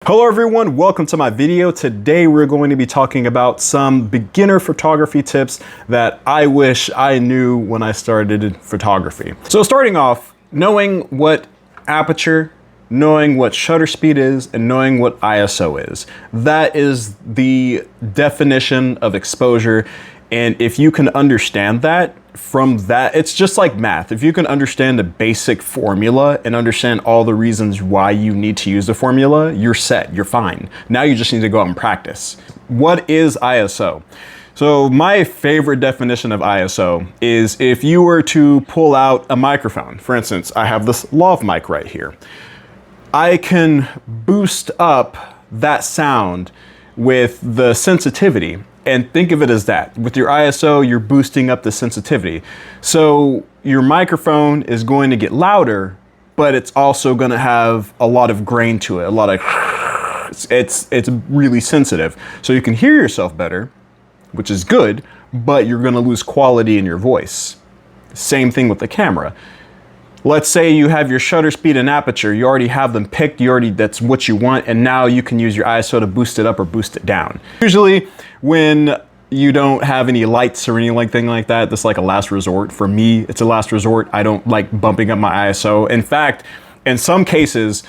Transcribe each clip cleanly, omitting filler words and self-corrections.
Hello everyone, welcome to my video. Today we're going to be talking about some beginner photography tips that I wish I knew when I started photography. So starting off, knowing what aperture, knowing what shutter speed is, and knowing what ISO is. That is the definition of exposure. And if you can understand that, from that, it's just like math. If you can understand the basic formula and understand all the reasons why you need to use the formula, you're set, you're fine. Now you just need to go out and practice. What is ISO? So my favorite definition of ISO is if you were to pull out a microphone. For instance, I have this lav mic right here. I can boost up that sound with the sensitivity. And think of it as that. With your ISO, you're boosting up the sensitivity. So your microphone is going to get louder, but it's also going to have a lot of grain to it, a lot of it's really sensitive. So you can hear yourself better, which is good, but you're going to lose quality in your voice. Same thing with the camera. Let's say you have your shutter speed and aperture, you already have them picked, that's what you want, and now you can use your ISO to boost it up or boost it down. Usually when you don't have any lights or anything like that, this is like a last resort. For me, it's a last resort. I don't like bumping up my ISO. In fact, in some cases,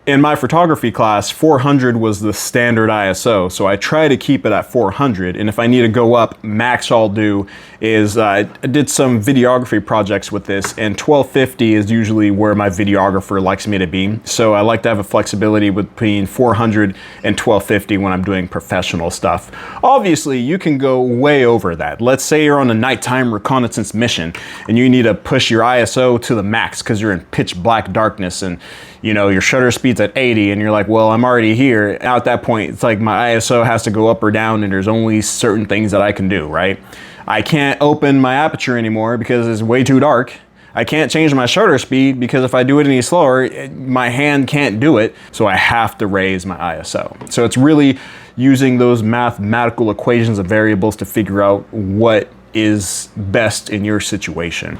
in my photography class, 400 was the standard ISO. So I try to keep it at 400. And if I need to go up, max I'll do is, I did some videography projects with this, and 1250 is usually where my videographer likes me to be. So I like to have a flexibility between 400 and 1250 when I'm doing professional stuff. Obviously, you can go way over that. Let's say you're on a nighttime reconnaissance mission and you need to push your ISO to the max because you're in pitch black darkness and you know, your shutter speed's at 80 and you're like, well, I'm already here. At that point, it's like my ISO has to go up or down and there's only certain things that I can do, right? I can't open my aperture anymore because it's way too dark. I can't change my shutter speed because if I do it any slower, my hand can't do it. So I have to raise my ISO. So it's really using those mathematical equations of variables to figure out what is best in your situation.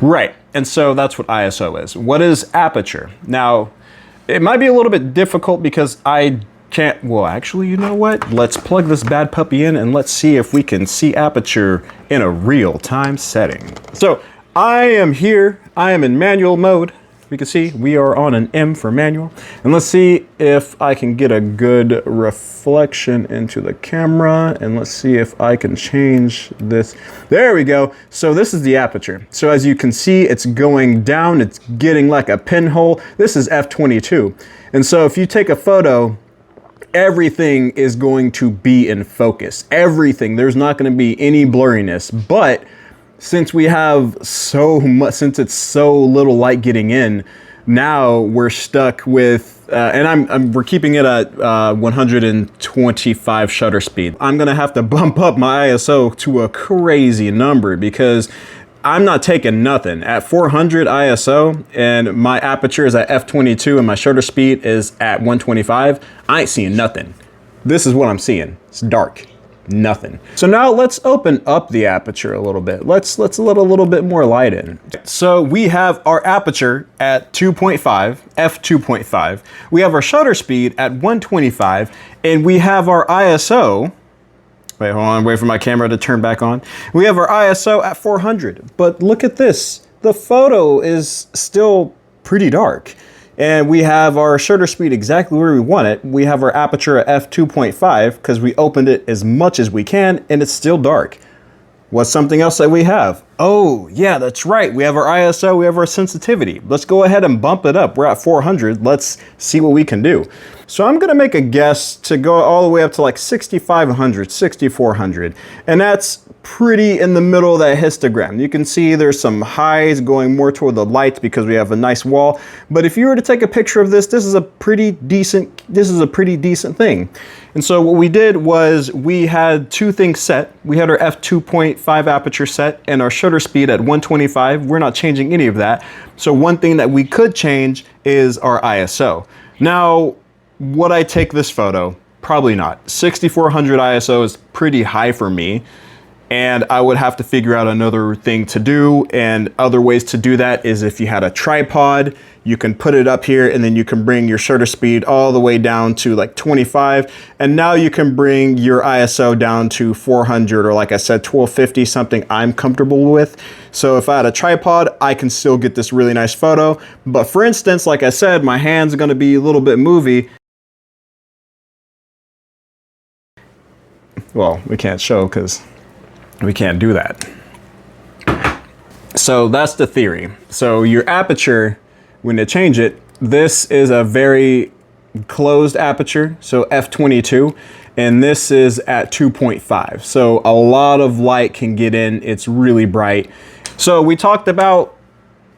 Right, and so that's what ISO is. What is aperture? Now, it might be a little bit difficult because I can't, well actually, you know what? Let's plug this bad puppy in and let's see if we can see aperture in a real-time setting. So, I am here, I am in manual mode. We can see we are on an M for manual. And let's see if I can get a good reflection into the camera. And let's see if I can change this. There we go. So this is the aperture. So as you can see, it's going down. It's getting like a pinhole. This is f/22. And so if you take a photo, everything is going to be in focus. Everything. There's not going to be any blurriness. But since we have so much, since it's so little light getting in, now we're stuck with, and we're keeping it at 125 shutter speed. I'm gonna have to bump up my ISO to a crazy number because I'm not taking nothing. At 400 ISO and my aperture is at f/22 and my shutter speed is at 125, I ain't seeing nothing. This is what I'm seeing. It's dark. Nothing. So now let's open up the aperture a little bit. Let's let a little bit more light in. So we have our aperture at 2.5, f/2.5. We have our shutter speed at 125, and we have our ISO. Wait, hold on, wait for my camera to turn back on. We have our ISO at 400, but look at this. The photo is still pretty dark. And we have our shutter speed exactly where we want it. We have our aperture at f/2.5 because we opened it as much as we can and it's still dark. What's something else that we have? Oh, yeah, that's right. We have our ISO, we have our sensitivity. Let's go ahead and bump it up. We're at 400. Let's see what we can do. So I'm gonna make a guess to go all the way up to like 6,500, 6,400. And that's pretty in the middle of that histogram. You can see there's some highs going more toward the light because we have a nice wall. But if you were to take a picture of this, this is a pretty decent thing. And so what we did was we had two things set. We had our f/2.5 aperture set and our shutter speed at 125. We're not changing any of that. So one thing that we could change is our ISO. Now, would I take this photo? Probably not. 6,400 ISO is pretty high for me. and I would have to figure out another thing to do. And other ways to do that is if you had a tripod, you can put it up here and then you can bring your shutter speed all the way down to like 25. And now you can bring your ISO down to 400, or like I said, 1250, something I'm comfortable with. So if I had a tripod, I can still get this really nice photo. But for instance, like I said, my hand's gonna be a little bit movie. Well, we can't show because we can't do that. So that's the theory. So your aperture, when they change it, this is a very closed aperture, so f22, and this is at 2.5. So a lot of light can get in. It's really bright. So we talked about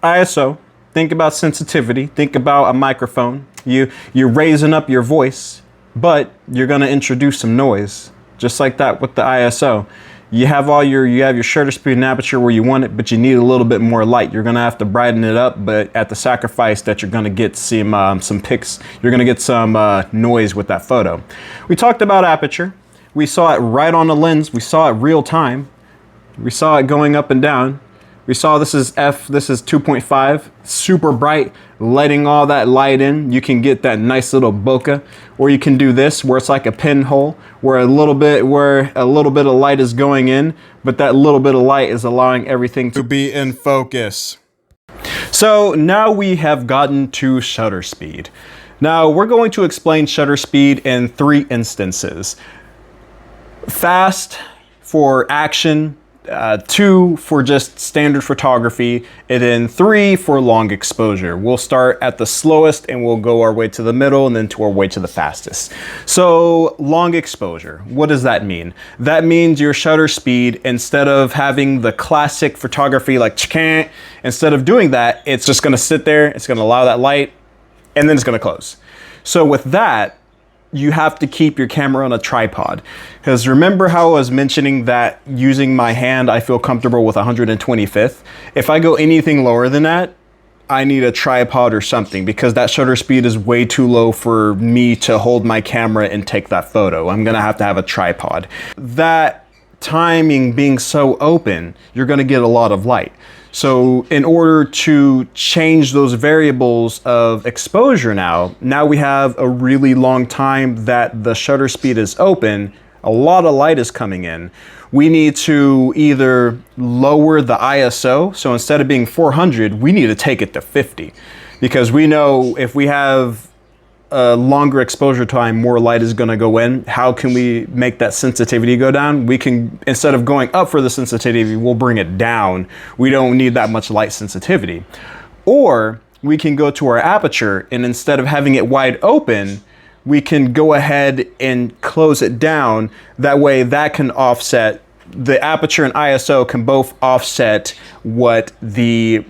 ISO. Think about sensitivity. Think about a microphone. You're raising up your voice, but you're gonna introduce some noise. Just like that with the ISO. You have your shutter speed and aperture where you want it, but you need a little bit more light. You're gonna have to brighten it up, but at the sacrifice that you're gonna get some pics, you're gonna get some noise with that photo. We talked about aperture. We saw it right on the lens. We saw it real time. We saw it going up and down. We saw this is 2.5, super bright, letting all that light in. You can get that nice little bokeh, or you can do this where it's like a pinhole, where a little bit of light is going in, but that little bit of light is allowing everything to be in focus. So now we have gotten to shutter speed. Now we're going to explain shutter speed in 3 instances. Fast for action, 2 for just standard photography, and then 3 for long exposure. We'll start at the slowest and we'll go our way to the middle and then to our way to the fastest. So long exposure, what does that mean? That means your shutter speed, instead of having the classic photography like instead of doing that, it's just gonna sit there, it's gonna allow that light, and then it's gonna close. So with that, you have to keep your camera on a tripod, because remember how I was mentioning that using my hand I feel comfortable with 125th. If I go anything lower than that, I need a tripod or something, because that shutter speed is way too low for me to hold my camera and take that photo. I'm gonna have to have a tripod. That timing being so open, you're gonna get a lot of light. So in order to change those variables of exposure now we have a really long time that the shutter speed is open, a lot of light is coming in. We need to either lower the ISO, so instead of being 400, we need to take it to 50, because we know if we have a longer exposure time, more light is going to go in. How can we make that sensitivity go down? We can, instead of going up for the sensitivity, we'll bring it down. We don't need that much light sensitivity. Or we can go to our aperture, and instead of having it wide open, we can go ahead and close it down. That way that can offset, the aperture and ISO can both offset what the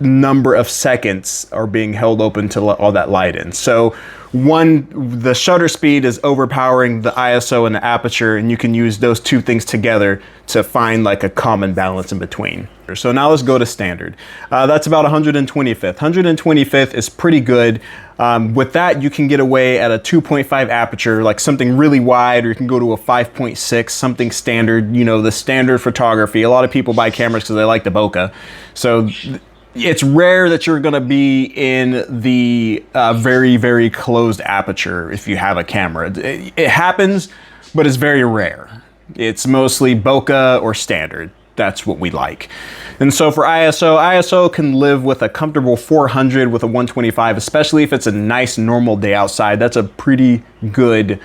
number of seconds are being held open to let all that light in. So the shutter speed is overpowering the ISO and the aperture, and you can use those two things together to find like a common balance in between. So now let's go to standard. That's about 125th. 125th is pretty good. With that, you can get away at a 2.5 aperture, like something really wide, or you can go to a 5.6, something standard, the standard photography. A lot of people buy cameras because they like the bokeh. So it's rare that you're gonna be in the very, very closed aperture if you have a camera. It happens, but it's very rare. It's mostly bokeh or standard. That's what we like. And so for ISO can live with a comfortable 400 with a 125, especially if it's a nice normal day outside. That's a pretty good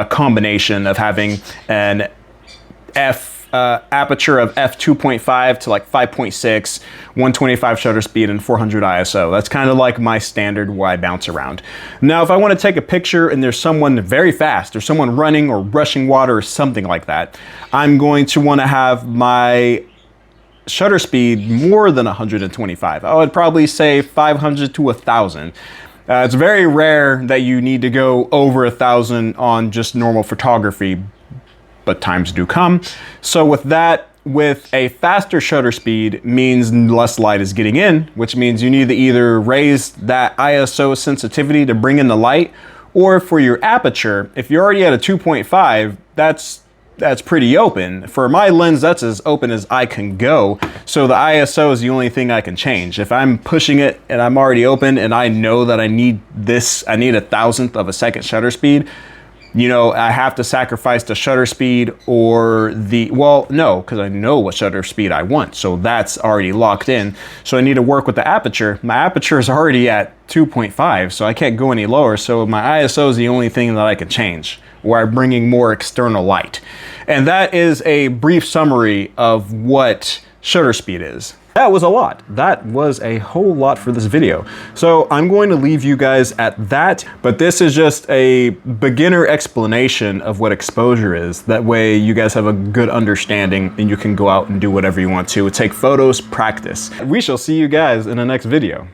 combination of having an aperture of f2.5 to like 5.6, 125 shutter speed, and 400 ISO. That's kind of like my standard where I bounce around. Now, if I want to take a picture and there's someone very fast, or someone running or rushing water or something like that, I'm going to want to have my shutter speed more than 125. I would probably say 500 to 1,000. It's very rare that you need to go over 1,000 on just normal photography, but times do come. So with that, with a faster shutter speed means less light is getting in, which means you need to either raise that ISO sensitivity to bring in the light, or for your aperture, if you're already at a 2.5, that's that's pretty open. For my lens, that's as open as I can go. So the ISO is the only thing I can change. If I'm pushing it and I'm already open and I know that I need this, I need 1,000th of a second shutter speed, you know, I have to sacrifice the shutter speed or the, well, no, because I know what shutter speed I want. So that's already locked in. So I need to work with the aperture. My aperture is already at 2.5, so I can't go any lower. So my ISO is the only thing that I can change, where I'm bringing more external light. And that is a brief summary of what shutter speed is. That was a lot. That was a whole lot for this video. So I'm going to leave you guys at that, but this is just a beginner explanation of what exposure is. That way you guys have a good understanding and you can go out and do whatever you want to. Take photos, practice. We shall see you guys in the next video.